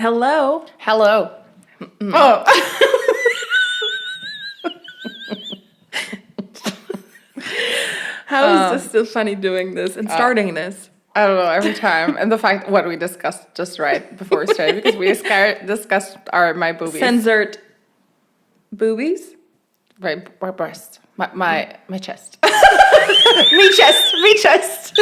Hello. Hello. Oh. How is this still funny doing this and starting this? I don't know, every time. And the fact what we discussed just right before we started, because we discussed my boobies. Censored boobies? My breast. My chest. me chest.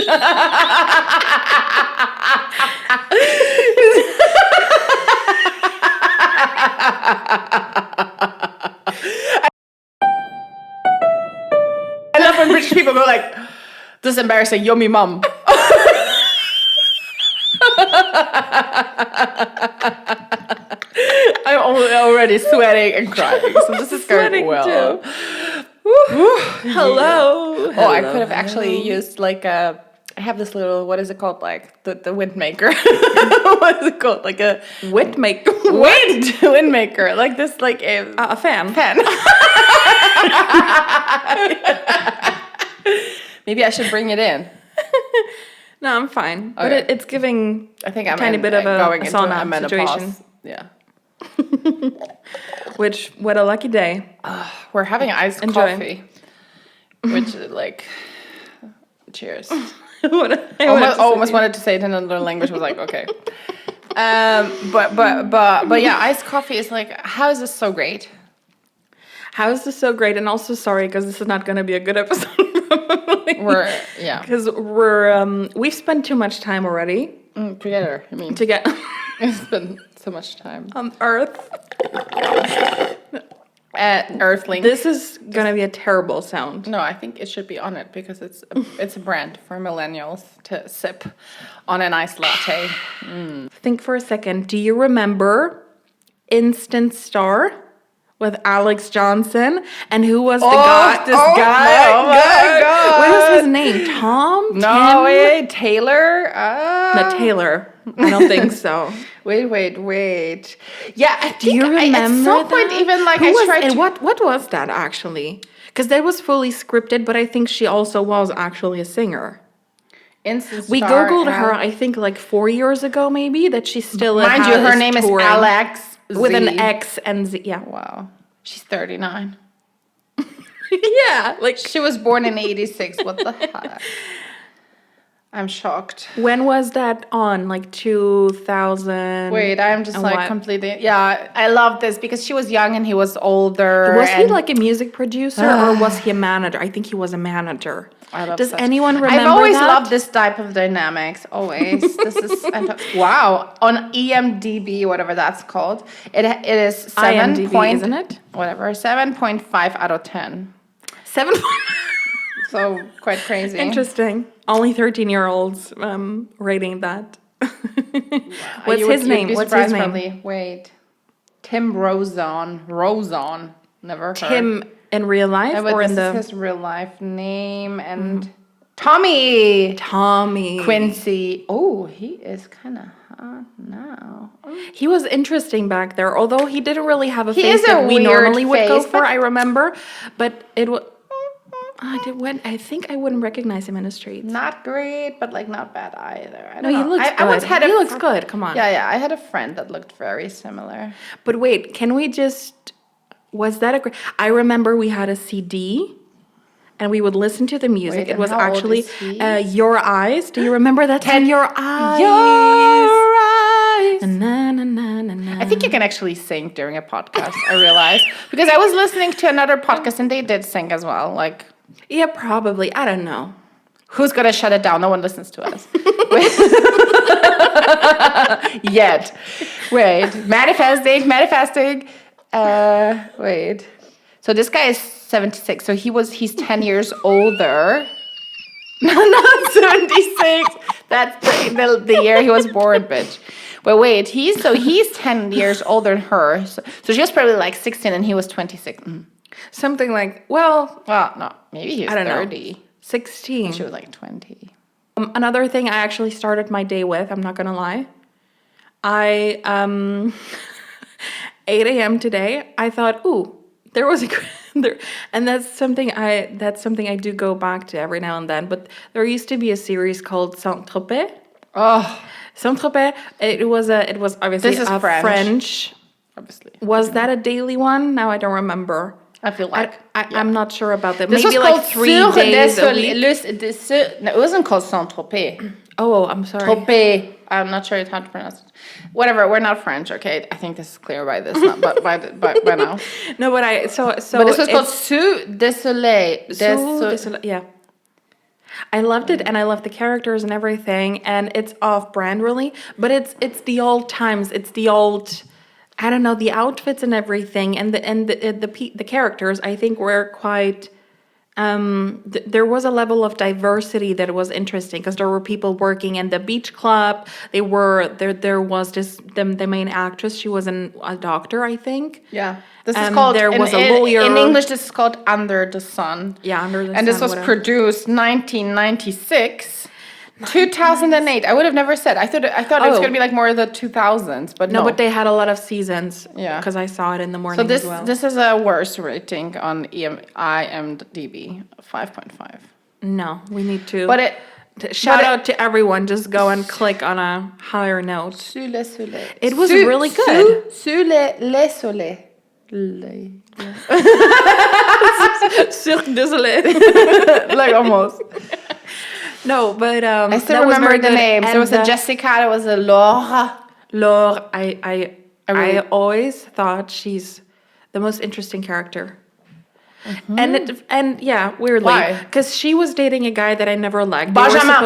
I love when British people go like, this is embarrassing, yummy mum. I'm already sweating and crying, so this is going well. Hello. Oh, I could have actually used like I have this little, what is it called? Like the wind maker. What is it called? Like a wind maker. Like this, like a fan. Maybe I should bring it in. No, I'm fine. Okay. But it's giving I think I'm a tiny bit of a sauna situation. Yeah. What a lucky day. We're having iced coffee. Which like, cheers. I almost wanted to say it in another language. Was like, okay. But yeah, iced coffee is like, how is this so great? How is this so great? And also sorry, because this is not going to be a good episode. Because we've spent too much time already. Together, I mean. We've spent so much time. On Earth. At Earthlink. This is going to be a terrible sound. No, I think it should be on it because it's a brand for millennials to sip on an iced latte. Think for a second. Do you remember Instant Star with Alex Johnson? And who was the guy? This guy. Oh my God. What was his name? Tom? No, wait. Taylor? No, Taylor. I don't think so. Wait. Yeah, do you remember at some point even like I tried to... What was that actually? Because that was fully scripted, but I think she also was actually a singer. Instant Star. We Googled her, I think like 4 years ago maybe, that she still Mind you, her name is Alex Z. With an X and Z, yeah. Wow. She's 39. Yeah. Like she was born in 86. What the heck? I'm shocked. When was that on? Like 2000? Wait, I'm just like completely... Yeah, I love this because she was young and he was older. Was he like a music producer or was he a manager? I think he was a manager. Does anyone remember that? I've always loved this type of dynamics. Always. This is... Wow. On EMDB, whatever that's called, it is 7 IMDb, isn't it? Whatever. 7.5 out of 10. 7. So quite crazy. Interesting. Only 13-year-olds rating that. What's his name? Probably. Wait. Tim Rozon. Never heard. Tim in real life or in the... This is his real life name. And Tommy Quincy. Oh, he is kind of hot now. He was interesting back there, although he didn't really have a face that we normally would go for, I remember. But it was... I think I wouldn't recognize him in the streets. Not great, but like not bad either. He looks good. He looks good. Come on. Yeah. I had a friend that looked very similar. But wait, can we just... Was that I remember we had a CD and we would listen to the music. Wait, it was actually Your Eyes. Do you remember that? Your Eyes. Your Eyes. Na, na, na, na, na. I think you can actually sing during a podcast, I realized. Because I was listening to another podcast and they did sing as well. Like... Yeah, probably. I don't know. Who's gonna shut it down? No one listens to us. Yet. Wait. Manifesting. Wait. So this guy is 76. So he's 10 years older. Not 76. That's the year he was born, bitch. But wait, he's 10 years older than her. So she was probably like 16 and he was 26. Something like, well, no, maybe he was 30. Know. 16. She was like 20. Another thing I actually started my day with, I'm not going to lie. 8 a.m. today, I thought, there was a... and that's something I do go back to every now and then. But there used to be a series called Saint-Tropez. Oh, Saint-Tropez, it was obviously This is a French. Obviously. Was that a daily one? Now I don't remember. I feel like. I'm not sure about that. This Maybe was like called 3 Sur days des a week. No, it wasn't called Saint-Tropez. Oh, I'm sorry. Tropez. I'm not sure how to pronounce it. Whatever, we're not French, okay? I think this is clear by this, but by now. No, but But this was called Sous des Soleil. Yeah. I loved it, and I loved the characters and everything, and it's off-brand really, but it's the old times. It's the old, I don't know, the outfits and everything, and the characters. I think were quite. There was a level of diversity that was interesting because there were people working in the beach club. There was the main actress. She was a doctor, I think. Yeah. This is called. There was a lawyer. In English, this is called Under the Sun. Yeah, Under the Sun. And this was produced 1996. 2008. I would have never said. I thought it was gonna be like more of the 2000s, but no. But they had a lot of seasons. Yeah. Because I saw it in the morning. So this as well. this is a worse rating on IMDb, 5.5. No, we need to. But shout out to everyone. Just go and click on a higher note. Sous le soleil. It was really good. Sous le soleil. Cirque du Soleil. Like almost. No, but I still remember the names. There was a Jessica, there was a Laura. Laure, I always thought she's the most interesting character. Mm-hmm. And yeah, weirdly, because she was dating a guy that I never liked. Benjamin.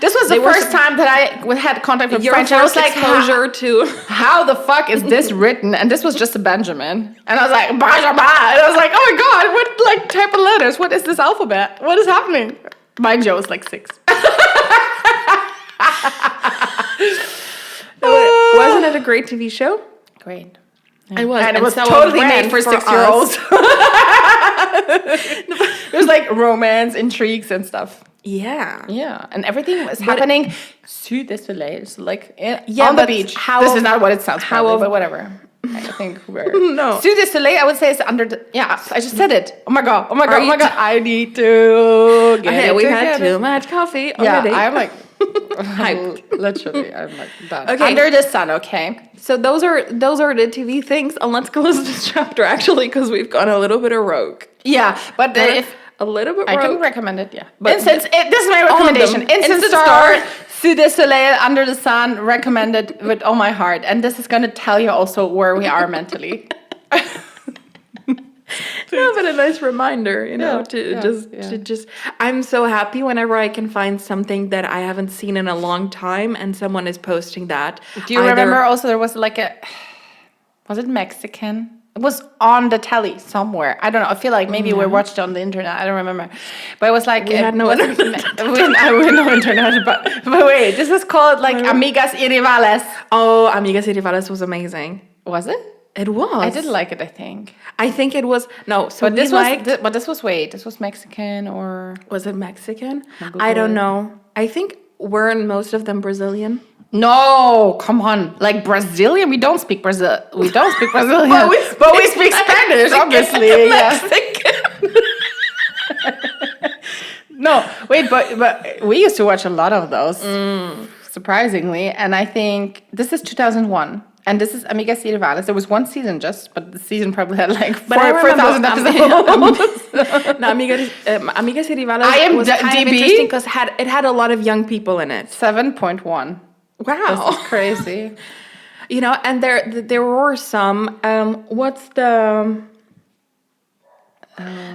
This was the first time that I had contact with French. I was like, how the fuck is this written? And this was just a Benjamin. And I was like, Benjamin. And I was like, oh my god, what like type of letters? What is this alphabet? What is happening? Mind you, I was like 6. Wasn't it a great TV show? Great. Yeah. It was. And it was totally made for 6-year-olds. It was like romance, intrigues, and stuff. Yeah. Yeah. And everything was happening sous des soleil. So like on the beach. This is not what it sounds probably, but whatever. I think we're... No. Sous des soleil, I would say it's under the... Yeah, I just said it. Oh my god. I need to get it we've had too much coffee already. Yeah, I'm like... hyped. Literally, I'm like done. Okay. Under the sun, okay? So those are the TV things. And let's close this chapter actually because we've gone a little bit of rogue. Yeah, but if... A little bit I rogue. can recommend it, yeah. But this is my recommendation. Instant Star, Sous des Soleil, Under the Sun, recommended with all my heart. And this is going to tell you also where we are mentally. No, but a nice reminder, to just. I'm so happy whenever I can find something that I haven't seen in a long time and someone is posting that. Do you remember also there was like was it Mexican? It was on the telly somewhere. I don't know. I feel like maybe we watched it on the internet. I don't remember. But it was like... We had no internet. We had no internet. But wait, this is called like Amigas y Rivales. Oh, Amigas y Rivales was amazing. Was it? It was. I did like it, I think. I think it was... No, so but this was Mexican or... Was it Mexican? I don't know. I think weren't most of them Brazilian? No, come on. Like Brazilian, we don't speak Brazilian. but we speak Spanish, obviously. Mexican. No, wait, but we used to watch a lot of those, surprisingly. And I think this is 2001. And this is Amigas y Rivales. There was one season but the season probably had like 4,000 episodes. No, Amigas y Rivales was kind of interesting because it had a lot of young people in it. 7.1. Wow, this is crazy. And there were some. What's the?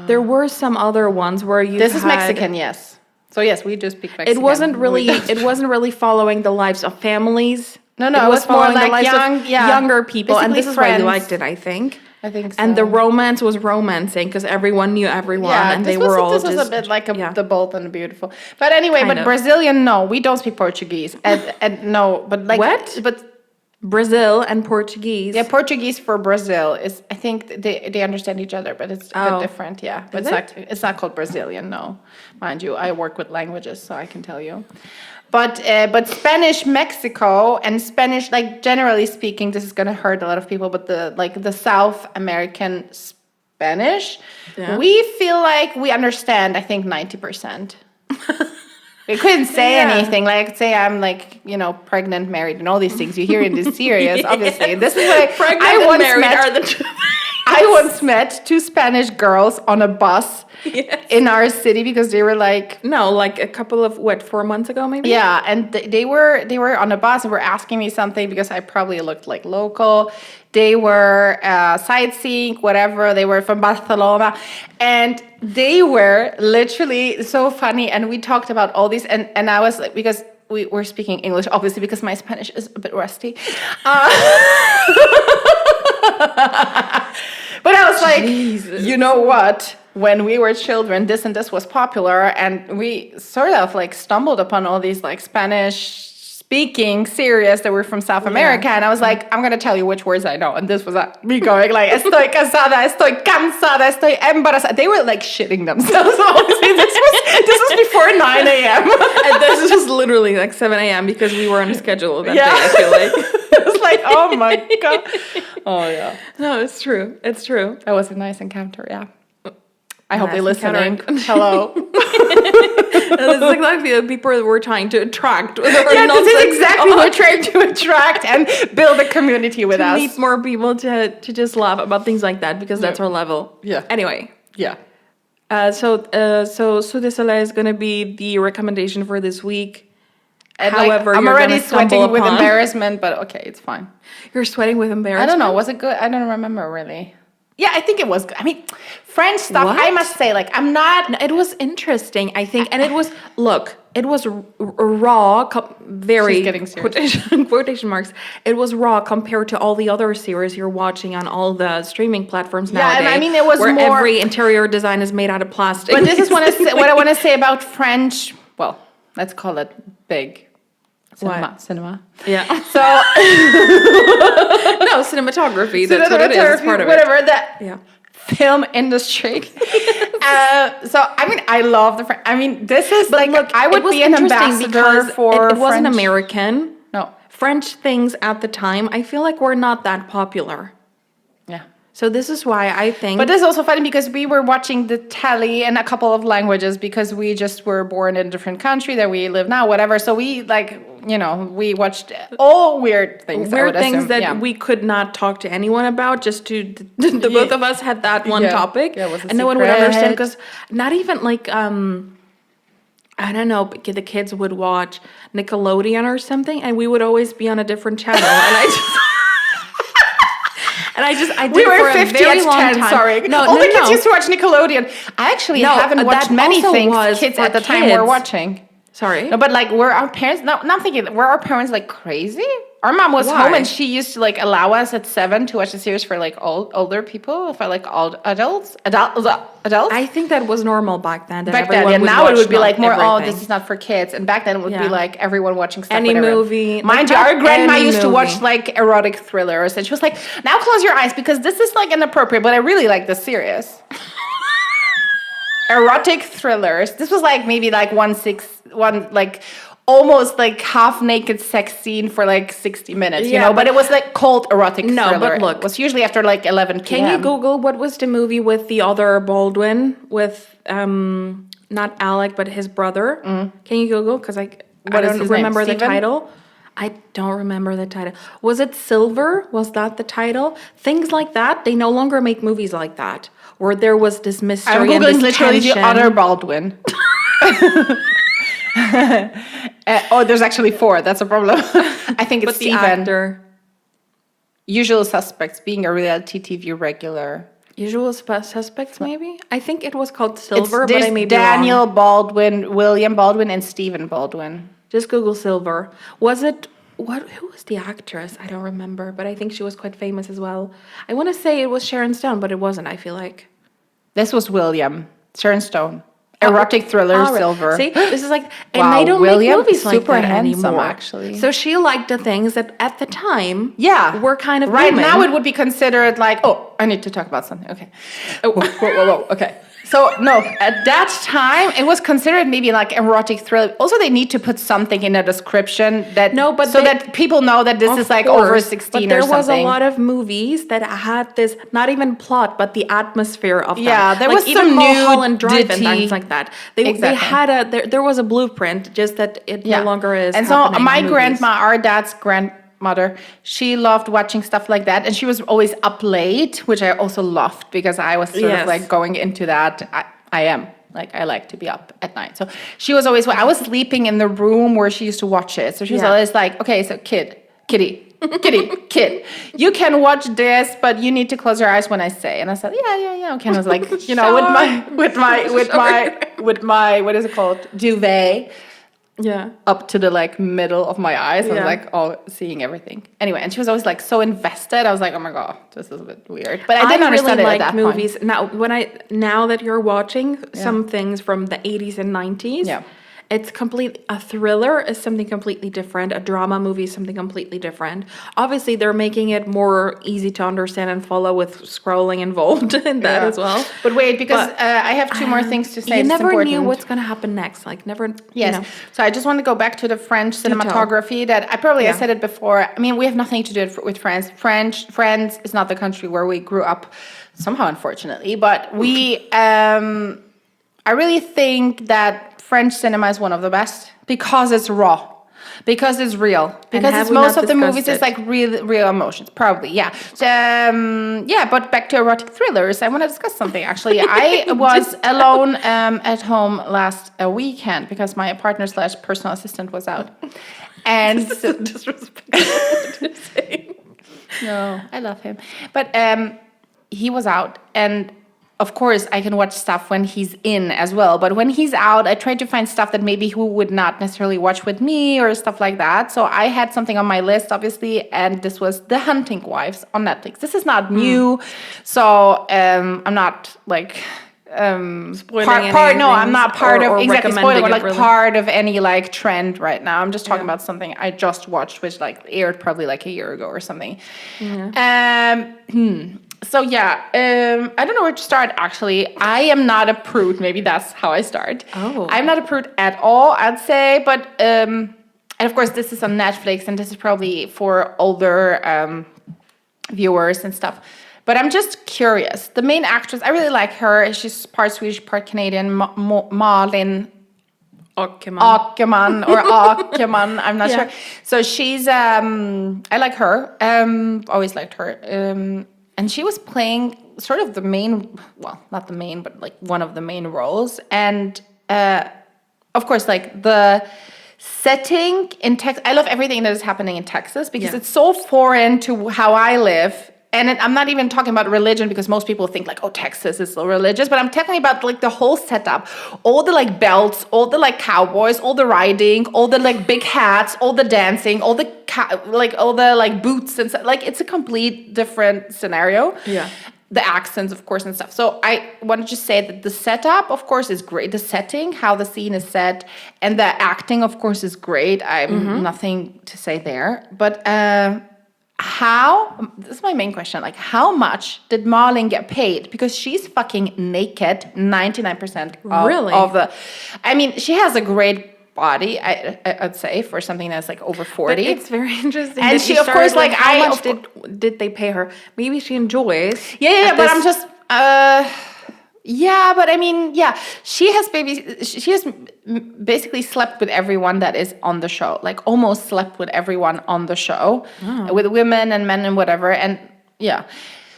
There were some other ones where you. This is Mexican, yes. So yes, we do speak Mexican. It wasn't really following the lives of families. No, it was more like younger people, and this is why you liked it, I think. I think so. And the romance was romancing because everyone knew everyone, and they were all this was a bit like the Bold and the Beautiful. But anyway, Brazilian, no, we don't speak Portuguese. And no, but like... What? But Brazil and Portuguese. Yeah, Portuguese for Brazil is, I think they understand each other, but it's a bit different, yeah. But it's not called Brazilian, no. Mind you, I work with languages, so I can tell you. But Spanish Mexico and Spanish, like generally speaking, this is gonna hurt a lot of people. But the South American Spanish, we feel like we understand. I think 90%. We couldn't say Yeah. anything. Like, say I'm like, pregnant, married, and all these things you hear in this series, obviously. This is what Pregnant I and once married met. are the two. I once met two Spanish girls on a bus Yes. in our city because they were like, No, like a couple of 4 months ago, maybe. yeah, and they were on a bus and were asking me something because I probably looked like local. They were sightseeing, whatever. They were from Barcelona, and they were literally so funny. And we talked about all these, and I was like, because we were speaking English, obviously, because my Spanish is a bit rusty. But I was like, Jesus. you know what? When we were children, this and this was popular, and we sort of like stumbled upon all these like Spanish speaking series that were from South America, and I was like, I'm gonna tell you which words I know, and this was me going like, estoy casada, estoy cansada, estoy embarazada. They were like shitting themselves. Honestly, this was before 9 a.m. And this was literally like 7 a.m. because we were on a schedule that Yeah. day, I feel like. It was like, oh my god. Oh yeah, No, it's true. It's true. that was a nice encounter. Yeah. I hope Nice they're listening. encounter. Hello. This is exactly the people that we're trying to attract. With our Yeah, this nonsense is exactly talk. what we're trying to attract and build a community with To us. meet more people to just laugh about things like that because that's our level. Yeah. Anyway, Yeah. so Sous de Soleil is going to be the recommendation for this week. And However, I'm you're already gonna stumble sweating with upon- embarrassment, but okay, it's fine. You're sweating with I embarrassment. don't know. Was it good? I don't remember really. Yeah, I think it was good. I mean, French stuff, I What? must say, like, I'm not. No, it was interesting, I think, and it was raw, very She's getting serious. quotation marks. It was raw compared to all the other series you're watching on all the streaming platforms Yeah, nowadays. and I mean, it was where more- every interior design is made out of plastic. But this is what I want to say about French. Well, let's call it big cinema. What? Cinema. Yeah. So, No, cinematography. That's what it is. It's part of it. whatever that. Yeah. Film industry. So I mean, I love the French. I mean, this is like I It would was be an interesting ambassador because for it wasn't French. American. No. French things at the time, I feel like were not that popular. Yeah. So this is why I think. But this is also funny because we were watching the telly in a couple of languages because we just were born in a different country that we live now, whatever. So we we watched all weird things. I weird would things assume. that Yeah. we could not talk to anyone about. Just to the both of us had that one Yeah. topic, Yeah, it was a and no one would secret. understand because not even like I don't know, but the kids would watch Nickelodeon or something, and we would always be on a different channel, and I just. And I did We for were a 50 very at long 10, time. sorry. No, all no, the kids no. used to watch Nickelodeon. I actually No, haven't watched that many also things was kids for at the time were kids. watching. Sorry. No, but like, were our parents? No, I'm thinking, were our parents like crazy? Our mom was Why? home and she used to like allow us at 7 to watch the series for like older people, for like old adults. I think that was normal back then. That Back then, everyone yeah. would Now it watch would be not like more, oh, everything. this is not for kids. And back then it would be Yeah. like everyone watching stuff. Any whatever. movie, Mind like you, not our grandma any used to watch movie. like erotic thrillers, and she was like, "Now close your eyes because this is like inappropriate." But I really like this series. Erotic thrillers. This was like maybe like one like almost like half naked sex scene for like 60 minutes, you Yeah, know. But but- it was like called erotic No, but thriller. look. It was usually after like 11 p.m. Can you Google what was the movie with the other Baldwin with not Alec but his brother? Can you Google? Because I What is don't his name? remember the Steven? title. I don't remember the title. Was it Silver? Was that the title? Things like that. They no longer make movies like that. Where there was this mystery I'm and googling this literally the tension. other Baldwin. There's actually 4. That's a problem. I think it's But the Steven. actor. Usual Suspects, being a reality TV regular. Usual Suspects, maybe? I think it was called Silver, but There's I may be Daniel wrong. Baldwin, William Baldwin, and Stephen Baldwin. Just Google Silver. Was it who was the actress? I don't remember, but I think she was quite famous as well. I want to say it was Sharon Stone, but it wasn't, I feel like. This was William. Sharon Stone. Erotic thriller, All right. Silver. See, this is like, and Wow, they don't William, make movies like super that handsome, anymore. actually. So she liked the things that at the time, Yeah. were kind of right booming. now it would be considered like, oh, I need to talk about something. Okay. Oh, whoa. Okay. So no, at that time it was considered maybe like erotic thriller. Also, they need to put something in a description that that people know that this is like over 16 but or there was a something. lot of movies that had this not even plot, but the atmosphere of that. Yeah, there like was even some Mulholland Drive and nudity. things like that. They Exactly. had there was a blueprint, just that it no longer is. And so happening my in movies. grandma, our dad's grandmother, she loved watching stuff like that, and she was always up late, which I also loved because I was sort of like going into that. I am. Like, I like to be up at night. So she was always, I was sleeping in the room where she used to watch it. So she was always like, okay, so kitty, kid, you can watch this, but you need to close your eyes when I say. And I said, yeah. Okay. And I was like, you know, with my, what is it called? Duvet. Yeah. Up to the like middle of my eyes. I was like, seeing everything. Anyway, and she was always like so invested. I was like, oh my God, this is a bit weird. But I didn't understand it at that movies. point. Now that you're watching some things from the 80s and 90s, it's a thriller is something completely different. A drama movie is something completely different. Obviously, they're making it more easy to understand and follow with scrolling involved in that as well. But wait, because I have two more things to say. You never knew what's going to happen next. Like, never. Yes. You know. So I just want to go back to the French cinematography that I said it before. I mean, we have nothing to do with France. France is not the country where we grew up, somehow, unfortunately. But I really think that French cinema is one of the best because it's raw, because it's real, because most of the movies is like real emotions, probably, yeah. But back to erotic thrillers, I want to discuss something, actually. I was alone at home last weekend because my partner / personal assistant was out. And this is disrespectful to say. No, I love him. But he was out, and of course, I can watch stuff when he's in as well. But when he's out, I try to find stuff that maybe he would not necessarily watch with me or stuff like that. So I had something on my list, obviously, and this was The Hunting Wives on Netflix. This is not new, so I'm not like spoiling I'm not part of exactly spoiling or like really. part of any like trend right now. I'm just talking about something I just watched, which like aired probably like a year ago or something. So I don't know where to start, actually. I am not a prude. Maybe that's how I start. Oh. I'm not a prude at all, I'd say. But, and of course, this is on Netflix, and this is probably for older viewers and stuff. But I'm just curious. The main actress, I really like her. She's part Swedish, part Canadian, Malin Åkerman or Åkerman, I'm not sure. So she's, I like her. Always liked her. And she was playing sort of the main, well, not the main, but like one of the main roles. And of course, like the setting in Texas, I love everything that is happening in Texas because it's so foreign to how I live. And I'm not even talking about religion because most people think like, oh, Texas is so religious. But I'm talking about like the whole setup, all the like belts, all the like cowboys, all the riding, all the like big hats, all the dancing, all the all the like boots and stuff. Like it's a complete different scenario. Yeah. The accents, of course, and stuff. So I want to just say that the setup, of course, is great. The setting, how the scene is set, and the acting, of course, is great. I'm nothing to say there. But this is my main question, like how much did Malin get paid? Because she's fucking naked 99% of the, I mean, she has a great body, I'd say, for something that's like over 40. But it's very interesting. And she, of course, like how much did they pay her? Maybe she enjoys. Yeah, but I'm just but I mean, she has basically slept with everyone that is on the show, like almost slept with everyone on the show, with women and men and whatever, and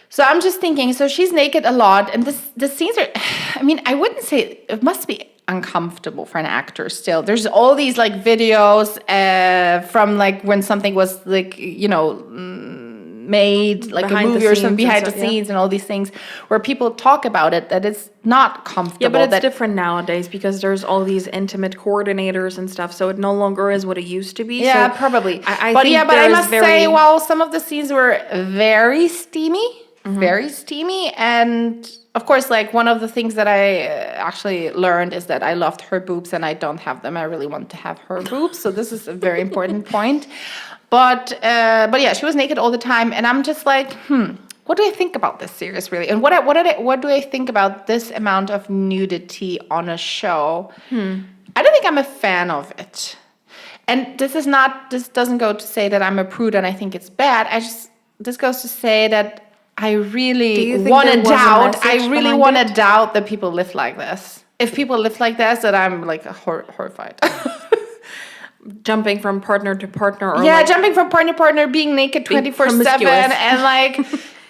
so I'm just thinking, so she's naked a lot, and the scenes are, I mean, I wouldn't say, it must be uncomfortable for an actor still. There's all these like videos from like when something was like, you know, made like behind a movie or something, behind the scenes and all these things where people talk about it, that it's not comfortable. Yeah, but it's different nowadays because there's all these intimate coordinators and stuff, so it no longer is what it used to be. Yeah, so probably. But I must say, while some of the scenes were very steamy, and of course, like one of the things that I actually learned is that I loved her boobs and I don't have them. I really want to have her boobs, so this is a very important point. But yeah, she was naked all the time, and I'm just like, what do I think about this series really? And what do I think about this amount of nudity on a show? I don't think I'm a fan of it. And this doesn't go to say that I'm a prude and I think it's bad. This goes to say that I really want to doubt. I really want to doubt that people live like this. If people live like this, that I'm like horrified. Jumping from partner to partner, or jumping from partner to partner, being naked 24/7, and like,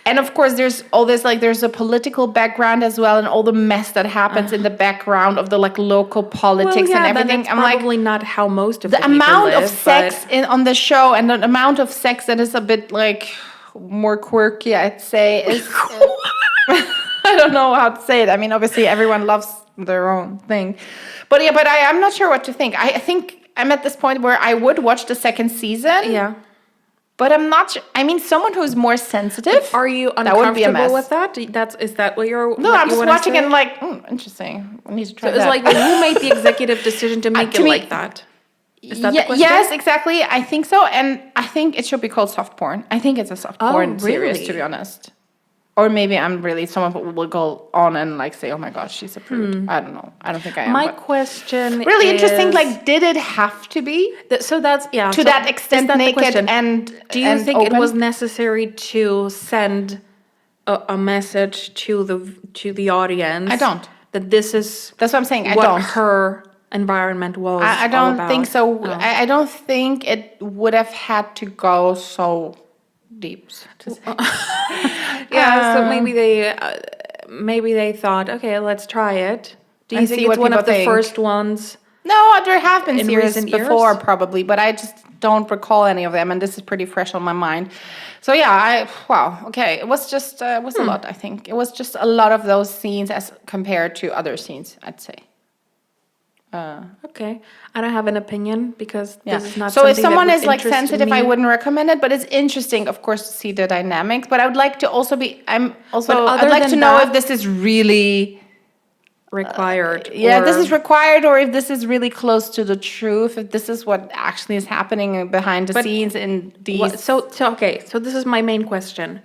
and of course there's all this like there's a political background as well, and all the mess that happens in the background of the like local politics and everything. That's probably not how most of the amount of sex on the show, and the amount of sex that is a bit like more quirky, I'd say, is. I don't know how to say it. I mean, obviously everyone loves their own thing, but I'm not sure what to think. I think I'm at this point where I would watch the second season. Yeah. But I'm not sure. I mean, someone who's more sensitive. Are you uncomfortable with that? Is that what you're... No, I'm just watching and like, interesting. I need to try that. It's like, who made the executive decision to make it like that? Is that the question? Yes, exactly. I think so. And I think it should be called soft porn. I think it's a soft porn series, to be honest. Or maybe someone will go on and like say, oh my gosh, she's a prude. I don't know. I don't think I am. My question really interesting, like, did it have to be? So that's, yeah. To that extent naked and do you think open? it was necessary to send a message to the audience? I don't. That this is... That's what I'm saying. What her environment was I don't think so. Oh. I don't think it would have had to go so... deep, so to say. So maybe they thought, okay, let's try it. Do you think it's one of the first ones? No, there have been series before, years? probably, but I just don't recall any of them, and this is pretty fresh on my mind. So yeah, okay, it was just a lot. I think it was just a lot of those scenes as compared to other scenes, I'd say. Okay, I don't have an opinion because this is not. So something if someone that is like sensitive, me. I wouldn't recommend it. But it's interesting, of course, to see the dynamics. But I would like to also be. I'd like to know if this is really required. This is required, or if this is really close to the truth. If this is what actually is happening behind the scenes in these. So this is my main question.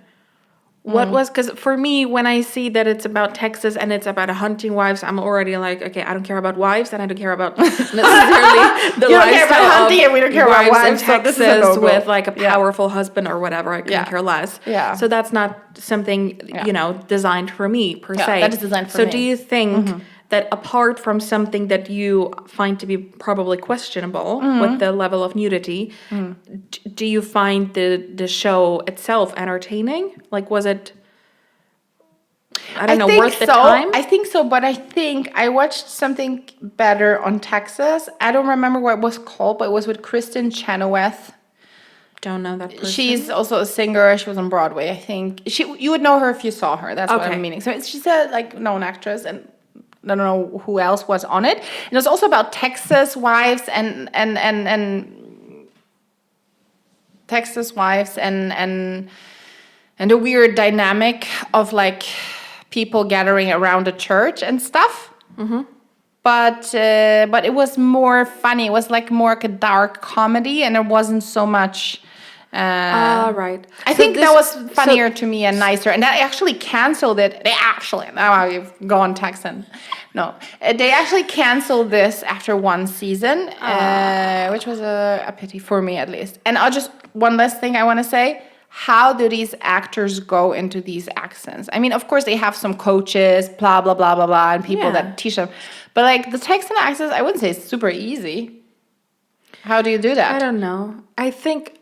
What was, because for me, when I see that it's about Texas and it's about hunting wives, I'm already like, okay, I don't care about wives and I don't care about necessarily the lifestyle hunting and we don't care about wives in Texas with like a powerful husband or whatever. I couldn't care less. Yeah. So that's not something, designed for me per se. That is designed for me. So do you think that apart from something that you find to be probably questionable with the level of nudity, do you find the show itself entertaining? Like, was it, worth the time? I think so, but I think I watched something better on Texas. I don't remember what it was called, but it was with Kristen Chenoweth. Don't know that person. She's also a singer. She was on Broadway, I think. You would know her if you saw her. That's what I'm meaning. So she's a known actress, and I don't know who else was on it. And it was also about Texas wives and Texas wives and a weird dynamic of like people gathering around a church and stuff. But it was more funny. It was like more like a dark comedy, and there wasn't so much. Right. I think that was funnier to me and nicer. And they actually canceled it. Now you've gone Texan. No, they actually canceled this after one season, which was a pity for me at least. And one last thing I want to say. How do these actors go into these accents? I mean, of course, they have some coaches, blah, blah, blah, blah, blah, and people that teach them. But like the Texan accents, I wouldn't say it's super easy. How do you do that? I don't know. I think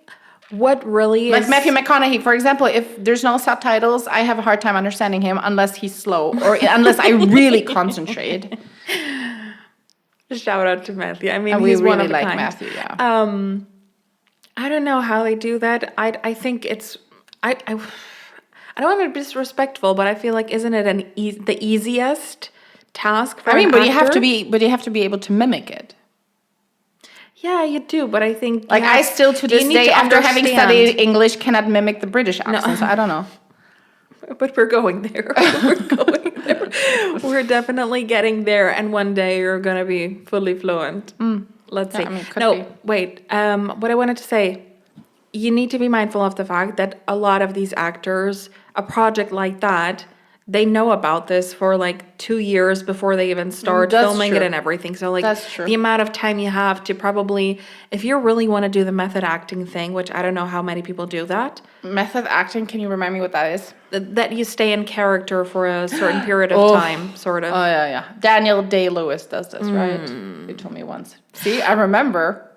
what really like Matthew McConaughey, for example, if there's no subtitles, I have a hard time understanding him unless he's slow or unless I really concentrate. Shout out to Matthew. I mean, and he's we really one of like kind. Matthew, yeah. I don't know how they do that. I think it's I don't want to be disrespectful, but I feel like isn't it the easiest task for an but you actor? have to be able to mimic it. Yeah, you do, but I think like I still to this day, after having studied English, cannot mimic the British accent. So I don't know. But we're going there. We're definitely getting there, and one day you're gonna be fully fluent. Let's see. Wait. What I wanted to say, you need to be mindful of the fact that a lot of these actors, a project like that, they know about this for like 2 years before they even start That's filming it true. and everything. So like That's true. the amount of time you have to probably, if you really want to do the method acting thing, which I don't know how many people do that, Method acting, can you remind me what that is? that you stay in character for a certain period of time, sort of. Oh, yeah. Daniel Day-Lewis does this, right? You told me once. See, I remember.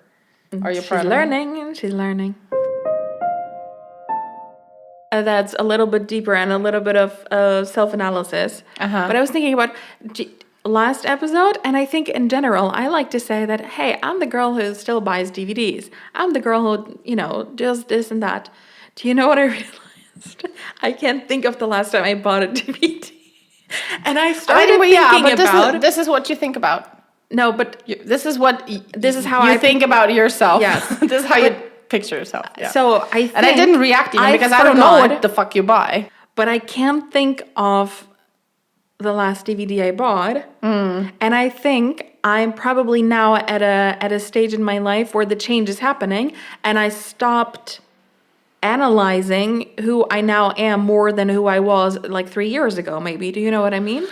Are you She's proud of me? learning. She's learning. That's a little bit deeper and a little bit of self-analysis. But I was thinking about last episode, and I think in general, I like to say that, hey, I'm the girl who still buys DVDs. I'm the girl who, does this and that. Do you know what I realized? I can't think of the last time I bought a DVD. And I started thinking about... This is what you think about. No, but... This is what... This is how you I think about yourself. Yes. This is how you picture yourself. Yeah. So I think... And I didn't react even because I don't know what the fuck you buy. But I can't think of the last DVD I bought. And I think I'm probably now at a stage in my life where the change is happening, and I stopped analyzing who I now am more than who I was like 3 years ago, maybe. Do you know what I mean?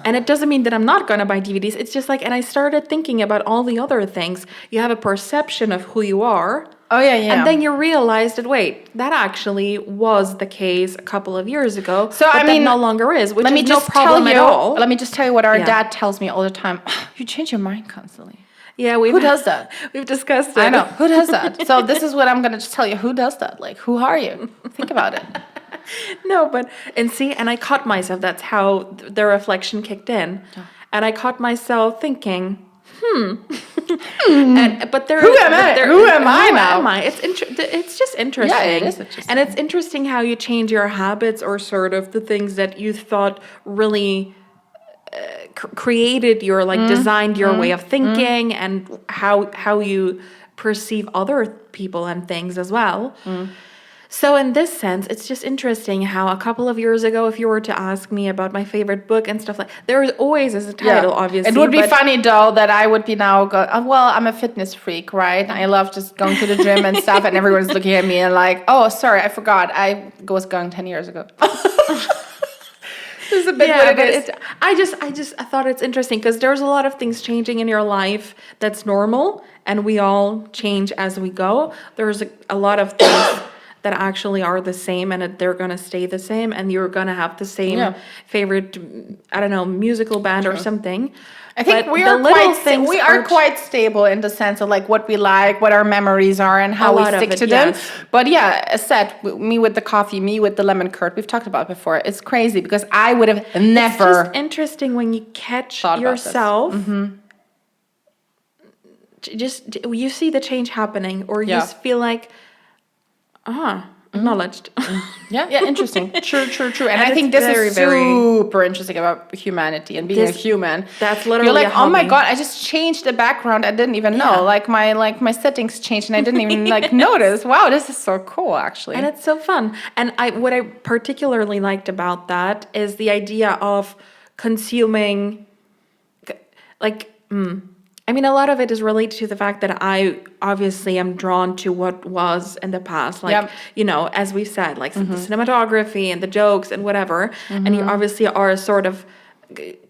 And it doesn't mean that I'm not going to buy DVDs. It's just like, and I started thinking about all the other things. You have a perception of who you are. Oh, yeah. And then you realize that, wait, that actually was the case a couple of years ago. So, but I mean, that no longer is, which let me is no just problem tell at you, all. Let me just tell you what our Yeah. dad tells me all the time. You change your mind constantly. Yeah, Who does that? We've discussed it. I know. Who does that? So this is what I'm going to just tell you. Who does that? Like, who are you? Think about it. No, but, and I caught myself, that's how the reflection kicked in. And I caught myself thinking, but there Who am I? Who am I now? Am I? It's just interesting. Yeah, it is interesting. And it's interesting how you change your habits or sort of the things that you thought really created your, like, designed your way of thinking and how you perceive other people and things as well. So in this sense, it's just interesting how a couple of years ago, if you were to ask me about my favorite book and stuff like, there is always a title, obviously. It would be funny though that I would be now I'm a fitness freak, right? I love just going to the gym and stuff, and everyone's looking at me and like, oh, sorry, I forgot. I was going 10 years ago. This is a bit what it is. I thought it's interesting because there's a lot of things changing in your life that's normal, and we all change as we go. There's a lot of things that actually are the same, and they're going to stay the same, and you're going to have the same favorite, I don't know, musical band or something. I think But we the are little quite things we are are quite stable in the sense of like what we like, what our memories are, and how A we lot of stick it, to them. yes. But yeah, as said, me with the coffee, me with the lemon curd, we've talked about it before. It's crazy because I would have It's never just interesting when you catch thought about this. yourself. Just you see the change happening, or you Yeah. just feel like, acknowledged. Yeah, interesting. True. And I it's think this very, is very- super interesting about humanity and being a human. That's literally You're like, a oh my hobby. god, I just changed the background. I didn't even know. Yeah. Like my settings changed and I didn't even like notice. Wow, this is so cool actually. And it's so fun. And what I particularly liked about that is the idea of consuming, like, I mean, a lot of it is related to the fact that I obviously am drawn to what was in the past. Like, Yep. as we said, like the cinematography and the jokes and whatever. And you obviously are sort of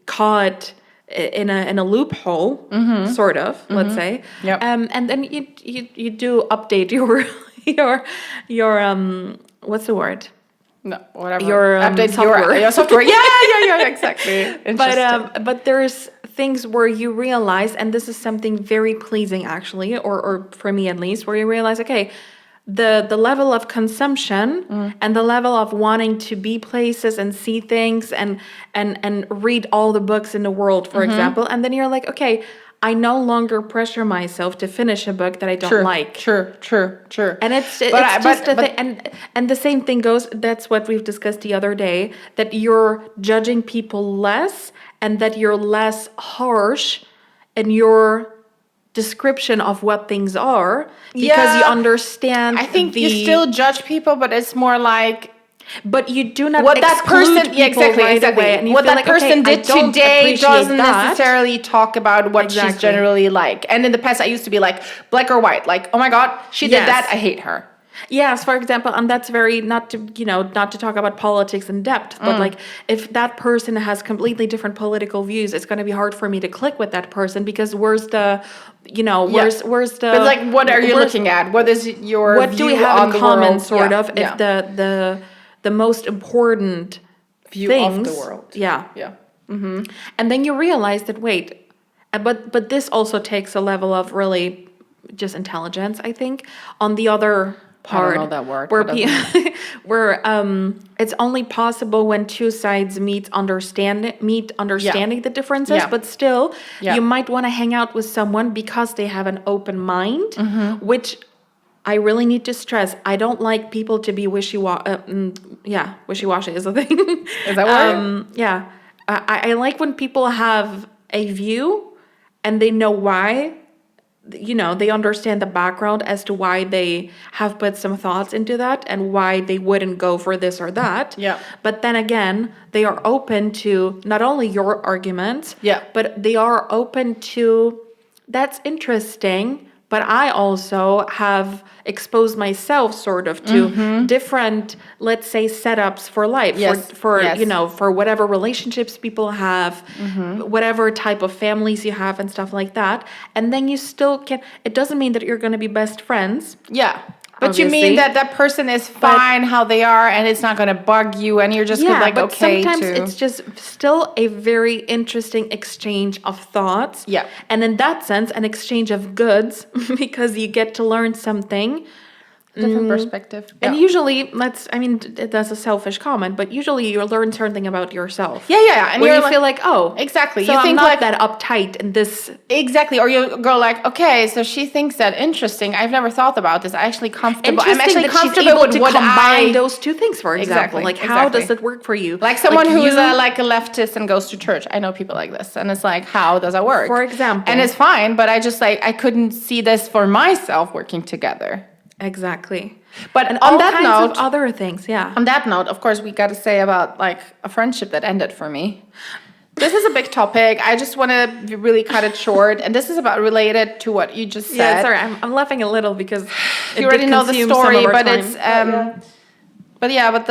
caught in a loophole, sort of, let's say. Yep. And then you do update your what's the word? No, whatever. Your, update software. your software. Yeah, exactly. Interesting. But there's things where you realize, and this is something very pleasing actually, or for me at least, where you realize, okay, the level of consumption and the level of wanting to be places and see things and read all the books in the world, for example, and then you're like, okay, I no longer pressure myself to finish a book that I don't like. True. And it's just a thing. And the same thing goes, that's what we've discussed the other day, that you're judging people less and that you're less harsh in your description of what things are because you understand I think you still judge people, but it's more like But you do not what that exclude person, yeah, people exactly, right exactly. away, and you What feel that like, person okay, I did don't today appreciate doesn't that. necessarily talk about what she's Exactly. generally like. And in the past, I used to be like black or white, like, oh my god, she did Yes. that, I hate her. Yes, for example, and that's very not to not to talk about politics in depth, but like if that person has completely different political views, it's going to be hard for me to click with that person because where's the where's the But like, what are you where's- looking at? What is your what view do we have on in the common world? sort Yeah, of yeah. if the most important View things of the world. yeah Yeah. and then you realize that wait but this also takes a level of really just intelligence, I think, on the other part know that word. where What does it where it's only possible when two sides meet understanding the differences, Yeah. but still Yeah. you might want to hang out with someone because they have an open mind, Mm-hmm. which I really need to stress. I don't like people to be wishy-washy. Wishy-washy is a thing. Is that word? Yeah. I like when people have a view and they know why, they understand the background as to why they have put some thoughts into that and why they wouldn't go for this or that. Yeah. But then again, they are open to not only your arguments, Yeah. but they are open to, that's interesting, but I also have exposed myself sort of to different, let's say, setups for life, Yes. for Yes. for whatever relationships people have, whatever type of families you have and stuff like that. And then you still can, it doesn't mean that you're going to be best friends. Yeah. But you Obviously. mean that that person is fine how they are and it's not going to bug you and you're just Yeah, like, but okay sometimes to... it's just still a very interesting exchange of thoughts. Yeah. And in that sense, an exchange of goods because you get to learn something. different perspective. And Yeah. usually, that's a selfish comment, but usually you learn something about yourself. Yeah. And Where you're you feel like, oh, Exactly. So You I'm think not like- that uptight in this. Exactly. Or you go like, okay, so she thinks that interesting. I've never thought about this. I'm actually comfortable. I'm Interesting actually that she's comfortable able with to what combine I... those two things, for example. Exactly, Like, how exactly. does it work for you? Like someone who is you- like a leftist and goes to church. I know people like this. And it's like, how does that work? For example. And it's fine, but I just like, I couldn't see this for myself working together. Exactly. But And on all that kinds note, of other things, yeah. on that note, of course, we got to say about like a friendship that ended for me. This is a big topic. I just want to really cut it short. And this is about related to what you just said. Yeah, sorry, I'm laughing a little because You already know the story, but it's but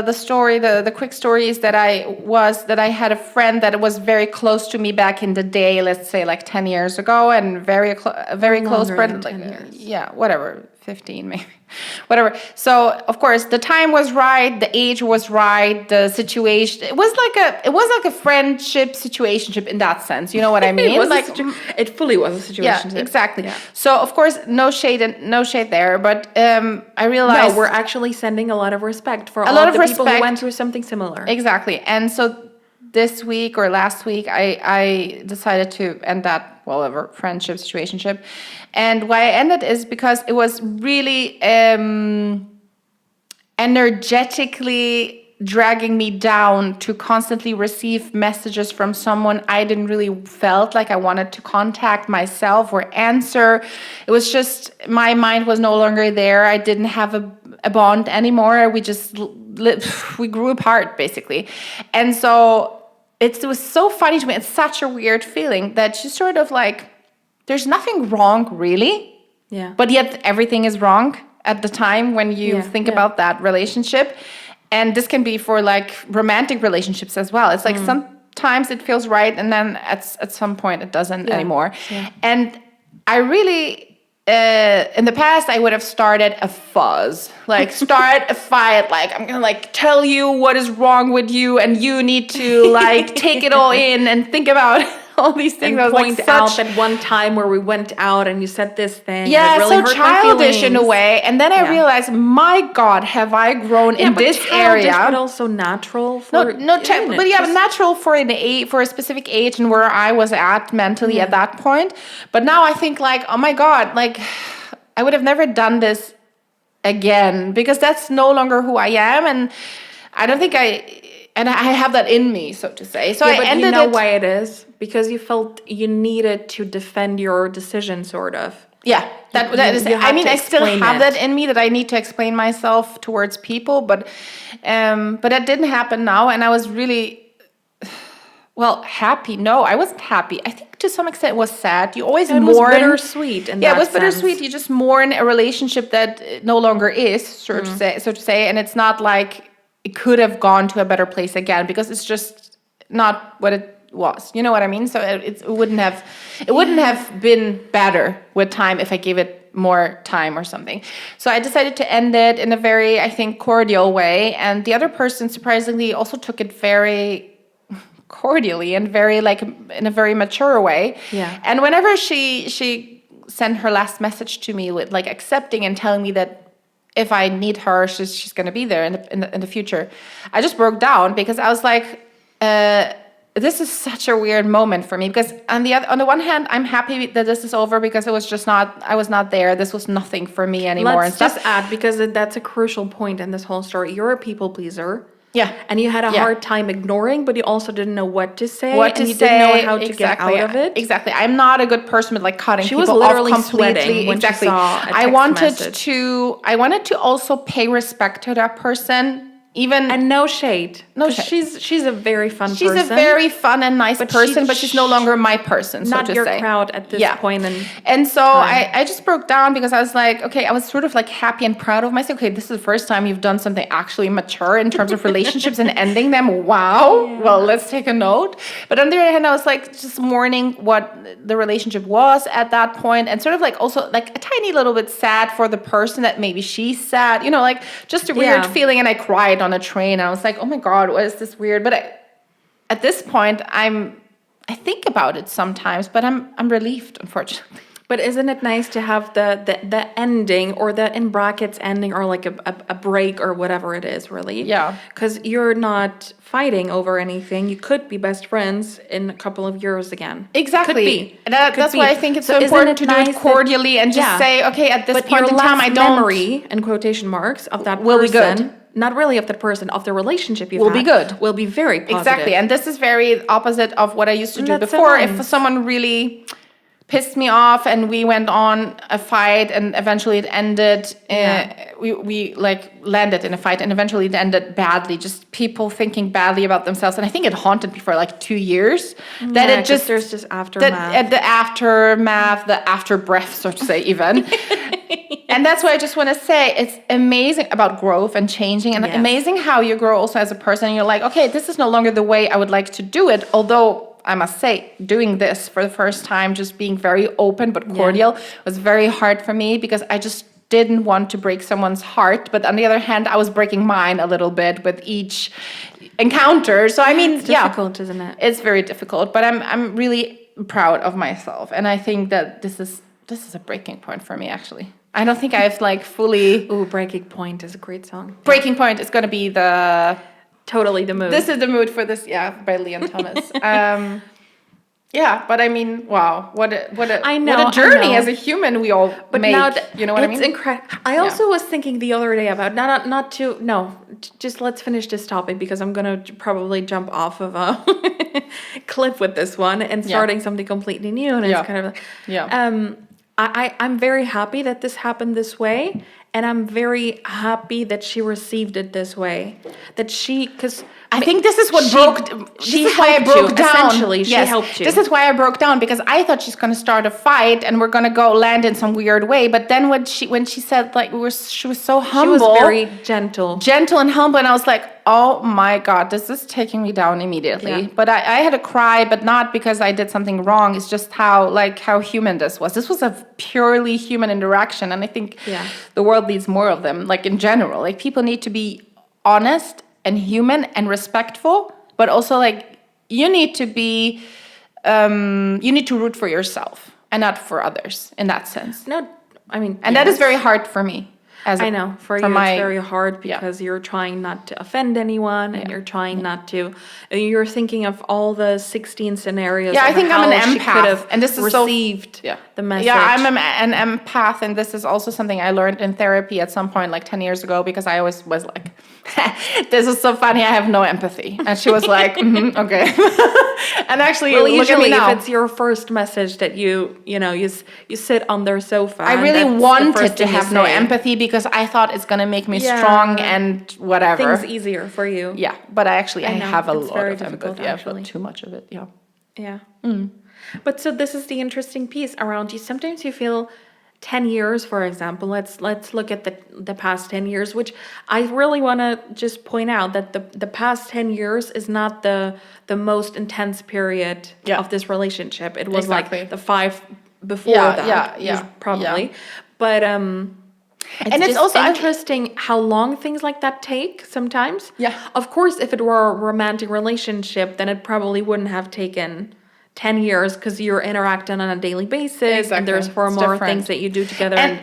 the story, the quick story is that I had a friend that was very close to me back in the day, let's say like 10 years ago, and a very close Longer friend, than 10 like years. yeah, whatever, 15 maybe. Whatever. So of course the time was right, the age was right, the situation. It was like a friendship situationship in that sense. You know what I mean? It fully was a situation. Yeah, exactly. Yeah. So of course no shade there, but I realized No, we're actually sending a lot of respect for A all lot of of the people who respect. went through something similar. exactly. And so this week or last week, I decided to end that whatever friendship situationship, and why I ended is because it was really energetically dragging me down to constantly receive messages from someone I didn't really felt like I wanted to contact myself or answer. It was just my mind was no longer there. I didn't have a bond anymore. We just we grew apart basically. And so it was so funny to me. It's such a weird feeling that you sort of like, there's nothing wrong really, Yeah. but yet everything is wrong at the time when you Yeah, think yeah. about that relationship. And this can be for like romantic relationships as well. It's like sometimes it feels right, and then at some point it doesn't Yeah, anymore. yeah. And I really, in the past, I would have started a fuzz, like start a fight, like I'm gonna like tell you what is wrong with you, and you need to like take it all in and think about all these things. And I was point like out such that one time where we went out and you said this thing. yeah, it really so hurt my childish in a feelings. way. And then I Yeah. realized, my God, have I grown in but this childish, area? but also natural. For, But natural for for a specific age and where I was at mentally at that point. But now I think like, oh my God, like I would have never done this again because that's no longer who I am, and I don't think I have that in me, so to say. So Yeah, I but ended you know it. why it is? Because you felt you needed to defend your decision, sort of. Yeah, that is. you I have mean, to I still explain have it. that in me that I need to explain myself towards people, but that didn't happen now, and I was really happy. No, I wasn't happy. I think to some extent it was sad. You always It was mourn. bittersweet in Yeah, it that was bittersweet. sense. You just mourn a relationship that no longer is, so to say, and it's not like it could have gone to a better place again because it's just not what it was. You know what I mean? So it wouldn't have been better with time if I gave it more time or something. So I decided to end it in a very, I think, cordial way, and the other person surprisingly also took it very cordially and very like in a very mature way. Yeah. And whenever she sent her last message to me with like accepting and telling me that if I need her, she's going to be there in the future, I just broke down because I was like, this is such a weird moment for me because on the one hand, I'm happy that this is over because I was not there. This was nothing for me anymore. Let's just add, because that's a crucial point in this whole story. You're a people pleaser. Yeah. And you had a Yeah. hard time ignoring, but you also didn't know what to say. What to and you say, didn't know how to get out of it. Exactly. I'm not a good person with like cutting She people was literally off completely. sweating when she Exactly. saw a I text wanted message. to also pay respect to that person. Even And no shade. No 'Cause shade. She's a very fun she's person. a very fun and nice person, but she's no sh- longer my person, so not to your say. crowd at this point. And so I just broke down because I was like, okay, I was sort of like happy and proud of myself. Okay, this is the first time you've done something actually mature in terms of relationships and ending them. Wow. Yeah. Well, let's take a note. But on the other hand, I was like just mourning what the relationship was at that point, and sort of like also like a tiny little bit sad for the person that maybe she's sad, you know, like just a weird feeling. And I cried on a train. I was like, oh my God, what is this weird? But at this point, I think about it sometimes, but I'm relieved, unfortunately. But isn't it nice to have the ending, or the in brackets ending, or like a break or whatever it is, really? Yeah. Because you're not fighting over anything. You could be best friends in a couple of years again. Exactly. Could be. And that's why I think it's so isn't important to do nice it cordially and just say, okay, at this but point your in time, last I don't. memory, in quotation marks, of that Will be person, good. not really of the person, of the relationship you've Will had, be good. will be very positive. Exactly. And this is very opposite of what I used to do That's so before. nice. If someone really pissed me off and we went on a fight and eventually it ended, we like landed in a fight and eventually it ended badly, just people thinking badly about themselves. And I think it haunted me for like 2 years. That it just, there's just aftermath. the aftermath, the after breath, so to say, even. And that's why I just want to say it's amazing about growth and changing, and amazing how you grow also as a person. And you're like, okay, this is no longer the way I would like to do it. Although I must say, doing this for the first time, just being very open but cordial, was very hard for me because I just didn't want to break someone's heart. But on the other hand, I was breaking mine a little bit with each encounter. So I mean, it's difficult, isn't it? It's very difficult, but I'm really proud of myself, and I think that this is a breaking point for me, actually. I don't think I've like fully. Ooh, Breaking Point is a great song. Breaking Point is going to be totally the mood. This is the mood for this, by Leon Thomas. But I mean, wow, what a journey as a human we all make. Now you know what I mean? It's incredible. I also was thinking the other day about just let's finish this topic because I'm gonna probably jump off of a cliff with this one and starting something completely new. And it's kind of I'm very happy that this happened this way, and I'm very happy that she received it this way. Because I think this is what this is why I broke down. Essentially, she helped you. This is why I broke down, because I thought she's going to start a fight and we're going to go land in some weird way. But then when she said like she was so humble, she was very gentle and humble, and I was like, oh my God, this is taking me down immediately. Yeah. But I had to cry, but not because I did something wrong. It's just how human this was. This was a purely human interaction, and I think the world needs more of them. Like in general, like people need to be honest and human and respectful, but also like you need to be you need to root for yourself and not for others in that sense. No, I mean, and that is very hard for me. I know for you it's very hard because you're trying not to offend anyone and you're trying not to. You're thinking of all the 16 scenarios. Yeah, I of think how I'm an she could empath, have and this is received the message. Yeah, I'm an empath, and this is also something I learned in therapy at some point, like 10 years ago, because I always was like, "This is so funny. I have no empathy," and she was like, "Okay." And actually, well, look at usually me now. if it's your first message that you sit on their sofa. I really wanted to have no empathy because I thought it's gonna make me strong and whatever. Things easier for you. Yeah, but I have a lot very of difficult, empathy. I've actually. got too much of it. Yeah. Yeah. But so this is the interesting piece around you. Sometimes you feel 10 years, for example. Let's look at the past 10 years, which I really want to just point out that the past 10 years is not the most intense period of this relationship. It was like the 5 before that. Probably. Yeah. But it's just also interesting how long things like that take sometimes. Yeah. Of course, if it were a romantic relationship, then it probably wouldn't have taken 10 years because you're interacting on a daily basis and there's far more things that you do together and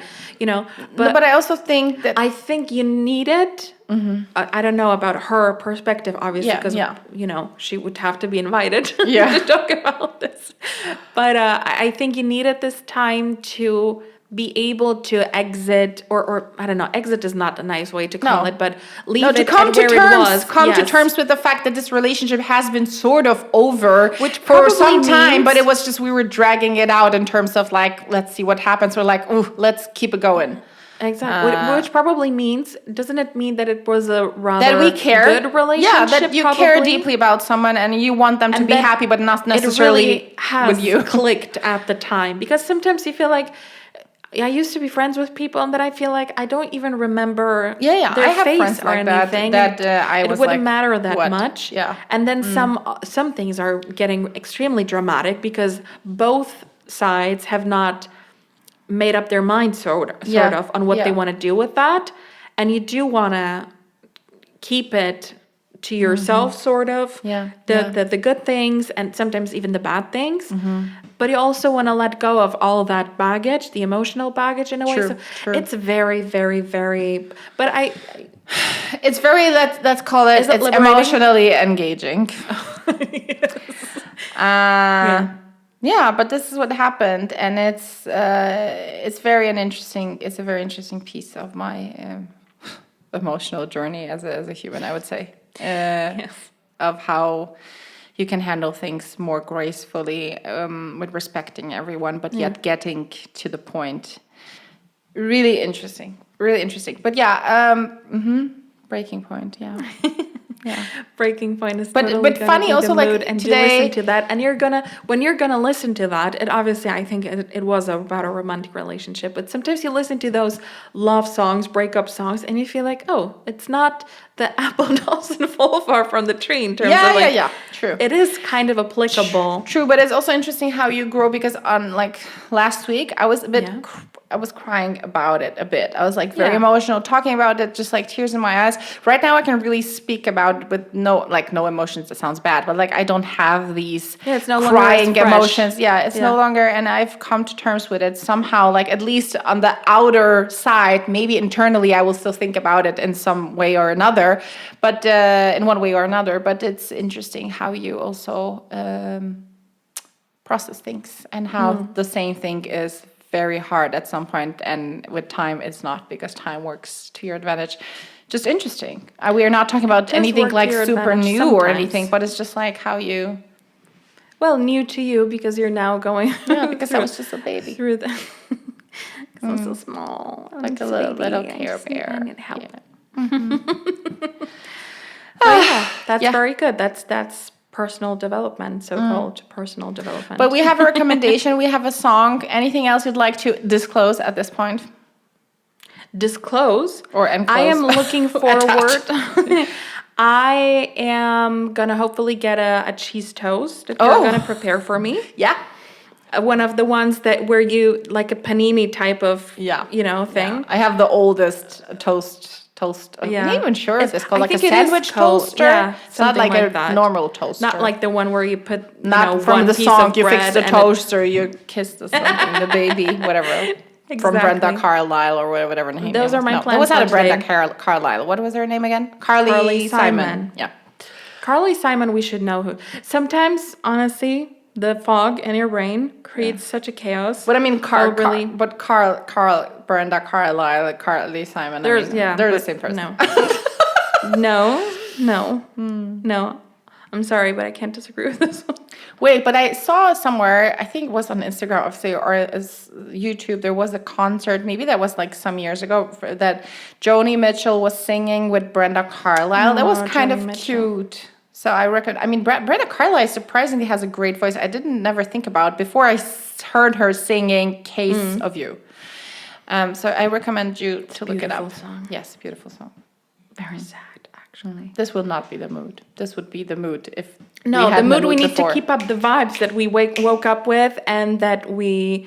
but I also think that I think you need it. I don't know about her perspective, obviously, because she would have to be invited to talk about this. But I think you needed this time to be able to exit, or I don't know, exit is not a nice way to call it, but leave it to come at to where terms, it was. Come to terms with the fact that this relationship has been sort of over for some time, but it was just we were dragging it out in terms of like, let's see what happens. We're like, ooh, let's keep it going. Exactly, which probably means, doesn't it mean that it was a rather that we care, good relationship? Yeah, that you care deeply about someone and you want them to be happy, but not necessarily it really has with you. Clicked at the time, because sometimes you feel like, I used to be friends with people and that I feel like I don't even remember their I have face friends or like anything. It wouldn't matter that much. Yeah. And then some things are getting extremely dramatic because both sides have not made up their mind sort of on what they want to do with that. And you do want to keep it to yourself, sort of. The good things and sometimes even the bad things. But you also want to let go of all that baggage, the emotional baggage in a way. So it's very, very, very. But it's very. Let's call it. It's emotionally engaging. Yeah, but this is what happened, and it's very interesting. It's a very interesting piece of my emotional journey as a human, I would say. Of how you can handle things more gracefully with respecting everyone, but yet getting to the point. Really interesting. But breaking point. Yeah. Breaking point is but funny also like and today, listen to that, and when you're gonna listen to that, it obviously I think it was about a romantic relationship, but sometimes you listen to those love songs, breakup songs, and you feel like, oh, it's not the apple doesn't fall far from the tree in terms of true. It is kind of applicable. True, but it's also interesting how you grow, because on like last week I was a bit I was crying about it a bit. I was like very emotional, talking about it, just like tears in my eyes. Right now I can really speak about it with no emotions. That sounds bad, but like I don't have these it's no crying longer emotions. It's no longer, and I've come to terms with it somehow, like at least on the outer side. Maybe internally I will still think about it in some way or another, but in one way or another. But it's interesting how you also process things, and how the same thing is very hard at some point, and with time it's not, because time works to your advantage. Just interesting. We are not talking about anything like super new sometimes. Or anything, but it's just like how you... Well, new to you because you're now going... Yeah, because I was just a baby. Through the... Because I'm so small. Like a little Care Bear. I need help. Yeah. That's very good. That's personal development, so-called personal development. But we have a recommendation. We have a song. Anything else you'd like to disclose at this point? Disclose? Or enclose? I am looking forward. I am going to hopefully get a cheese toast that you're going to prepare for me. Yeah. One of the ones that where you, like a panini type of, thing. Yeah. I have the oldest toast. I'm not even sure if it's called like a sandwich toaster. Yeah, it's not like a normal toaster. Not like the one where you put from one the piece song of you bread fix the toaster, you kiss the something, the baby, whatever. from Brenda Exactly. Carlisle or whatever her name Those are was. my No, that plans was not for a Brenda today. Carlisle. What was her name again? Carly, Carly Simon. Simon. Yeah. Carly Simon, we should know who. Sometimes, honestly, the fog in your brain creates such a chaos. But I mean, really, Brenda Carlisle, Carly Simon. there's yeah, they're the but same person. No. I'm sorry, but I can't disagree with this one. Wait, but I saw somewhere, I think it was on Instagram, obviously, or as YouTube, there was a concert, maybe that was like some years ago, that Joni Mitchell was singing with Brenda Carlisle. That was kind Joni of Mitchell. cute. So I reckon, I mean, Brenda Carlisle surprisingly has a great voice. I didn't never think about before I heard her singing Case of You. So I recommend you to look it up. beautiful song. Yes, beautiful song. Very sad, actually. This will not be the mood. This would be the mood if No, we had the mood we need before. to keep up the vibes that we woke up with and that we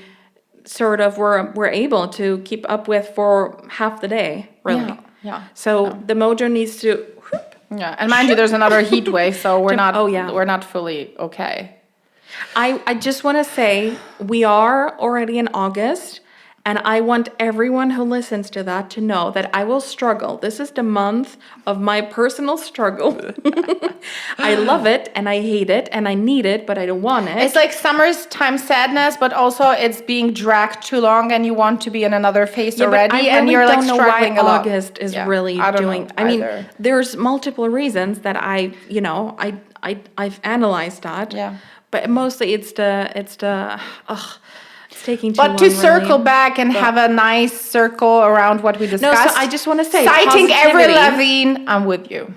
sort of were able to keep up with for half the day, really. Yeah. So the mojo needs to. Yeah, and mind you, there's another heat wave, so we're not. Oh, yeah. We're not fully okay. I just want to say we are already in August, and I want everyone who listens to that to know that I will struggle. This is the month of my personal struggle. I love it and I hate it and I need it, but I don't want it. It's like summer's time sadness, but also it's being dragged too long, and you want to be in another phase Yeah, but already, I and really you're like don't know struggling why a lot. August is Yeah, really I don't doing. know I mean, either. there's multiple reasons that I've analyzed that. Yeah. But mostly it's taking too But long. to circle really. back and have a nice circle around what we No, discussed. so I just want to say, citing Avril positivity. Lavigne, I'm with you.